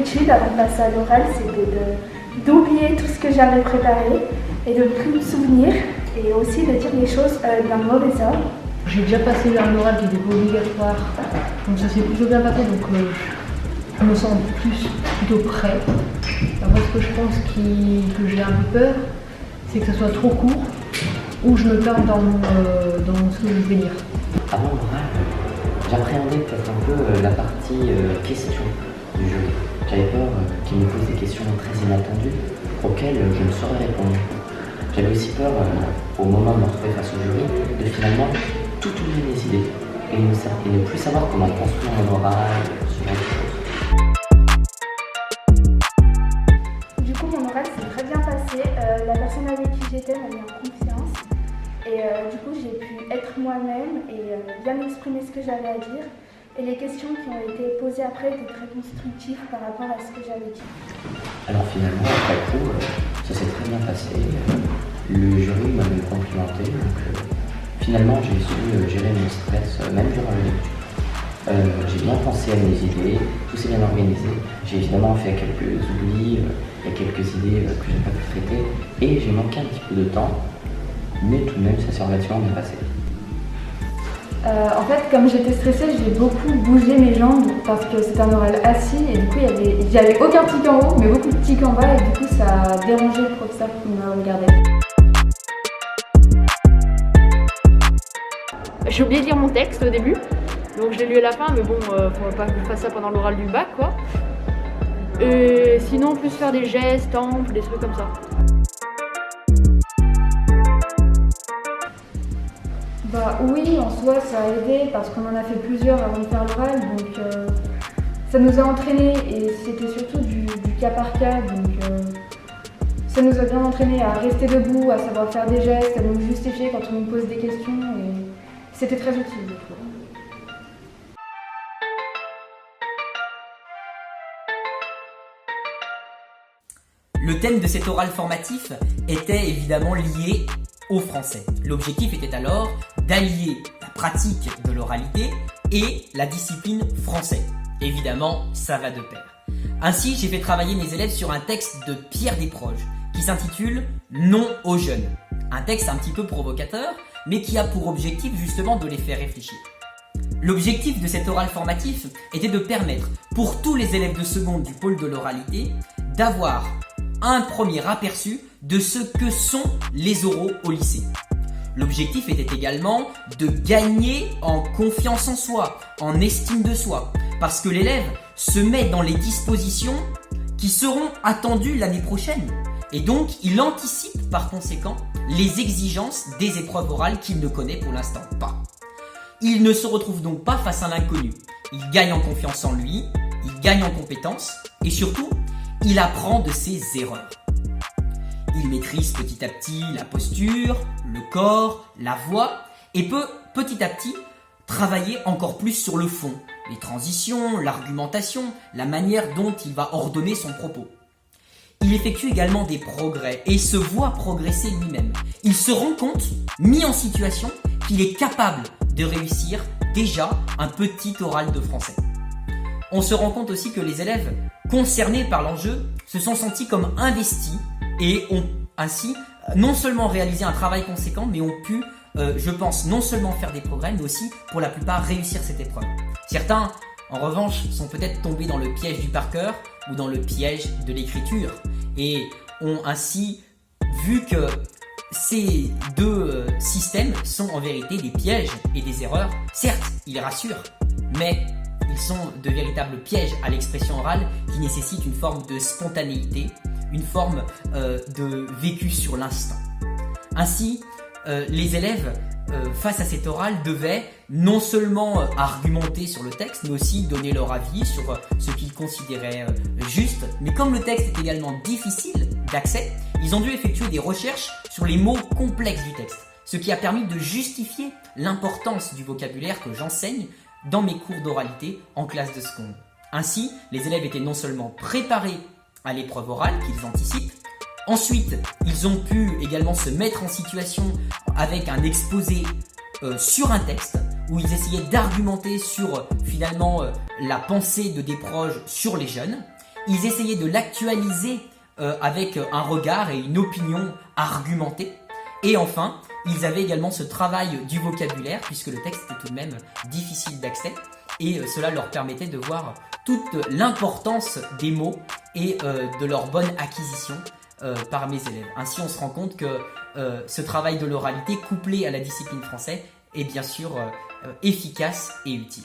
l'habitude, avant de passer à l'oral, c'était d'oublier tout ce que j'avais préparé et de ne plus me souvenir et aussi de dire les choses d'un mauvais ordre. J'ai déjà passé un oral qui n'était pas obligatoire, donc ça s'est plutôt bien passé, donc je me sens plutôt prêt. Après, ce que je pense que j'ai un peu peur, c'est que ça soit trop court ou je me perde dans ce que je vais dire. Avant l'oral, j'appréhendais peut-être un peu la partie question du jury. J'avais peur qu'il me pose des questions très inattendues auxquelles je ne saurais répondre. J'avais aussi peur, au moment de me retrouver face au jury, de finalement tout oublier mes idées et ne plus savoir comment construire mon oral, ce genre de choses. Du coup, mon oral s'est très bien passé. La personne avec qui j'étais m'a mis en confiance. Et du coup, j'ai pu être moi-même et bien exprimer ce que j'avais à dire. Et les questions qui ont été posées après étaient très constructives par rapport à ce que j'avais dit. Alors finalement, après coup, ça s'est très bien passé. Le jury m'a même complimenté. Donc, finalement, j'ai su gérer mon stress, même durant la lecture. J'ai bien pensé à mes idées, tout s'est bien organisé. J'ai évidemment fait quelques oublis, il y a quelques idées que je n'ai pas pu traiter. Et j'ai manqué un petit peu de temps, mais tout de même, ça s'est relativement bien passé. En fait, comme j'étais stressée, j'ai beaucoup bougé mes jambes parce que c'était un oral assis et du coup, il n'y avait aucun tic en haut, mais beaucoup de tics en bas et du coup, ça a dérangé le professeur qui me regardait. J'ai oublié de lire mon texte au début, donc je l'ai lu à la fin, mais bon, faut pas que je fasse ça pendant l'oral du bac, quoi. Et sinon, plus faire des gestes, tempes, des trucs comme ça. Bah oui, en soi, ça a aidé parce qu'on en a fait plusieurs avant de faire l'oral, donc ça nous a entraînés et c'était surtout du cas par cas, donc ça nous a bien entraînés à rester debout, à savoir faire des gestes, à nous justifier quand on nous pose des questions et c'était très utile, je trouve. Le thème de cet oral formatif était évidemment lié au français. L'objectif était alors d'allier la pratique de l'oralité et la discipline français. Évidemment, ça va de pair. Ainsi, j'ai fait travailler mes élèves sur un texte de Pierre Desproges qui s'intitule « Non aux jeunes ». Un texte un petit peu provocateur, mais qui a pour objectif justement de les faire réfléchir. L'objectif de cet oral formatif était de permettre pour tous les élèves de seconde du pôle de l'oralité d'avoir un premier aperçu de ce que sont les oraux au lycée. L'objectif était également de gagner en confiance en soi, en estime de soi, parce que l'élève se met dans les dispositions qui seront attendues l'année prochaine. Et donc, il anticipe par conséquent les exigences des épreuves orales qu'il ne connaît pour l'instant pas. Il ne se retrouve donc pas face à l'inconnu. Il gagne en confiance en lui, il gagne en compétences et surtout, il apprend de ses erreurs. Il maîtrise petit à petit la posture, le corps, la voix et peut petit à petit travailler encore plus sur le fond, les transitions, l'argumentation, la manière dont il va ordonner son propos. Il effectue également des progrès et se voit progresser lui-même. Il se rend compte, mis en situation, qu'il est capable de réussir déjà un petit oral de français. On se rend compte aussi que les élèves concernés par l'enjeu se sont sentis comme investis et ont ainsi non seulement réalisé un travail conséquent, mais ont pu, je pense, non seulement faire des progrès, mais aussi pour la plupart réussir cette épreuve. Certains, en revanche, sont peut-être tombés dans le piège du par cœur ou dans le piège de l'écriture et ont ainsi vu que ces deux systèmes sont en vérité des pièges et des erreurs. Certes, ils rassurent, mais ils sont de véritables pièges à l'expression orale qui nécessitent une forme de spontanéité, une forme de vécu sur l'instant. Ainsi, les élèves, face à cet oral, devaient non seulement argumenter sur le texte, mais aussi donner leur avis sur ce qu'ils considéraient juste. Mais comme le texte est également difficile d'accès, ils ont dû effectuer des recherches sur les mots complexes du texte, ce qui a permis de justifier l'importance du vocabulaire que j'enseigne dans mes cours d'oralité en classe de seconde. Ainsi, les élèves étaient non seulement préparés à l'épreuve orale qu'ils anticipent, ensuite, ils ont pu également se mettre en situation avec un exposé sur un texte où ils essayaient d'argumenter sur finalement la pensée de Desproges sur les jeunes. Ils essayaient de l'actualiser avec un regard et une opinion argumentée. Et enfin, ils avaient également ce travail du vocabulaire, puisque le texte était tout de même difficile d'accès, et cela leur permettait de voir toute l'importance des mots et de leur bonne acquisition par mes élèves. Ainsi, on se rend compte que ce travail de l'oralité, couplé à la discipline française, est bien sûr efficace et utile.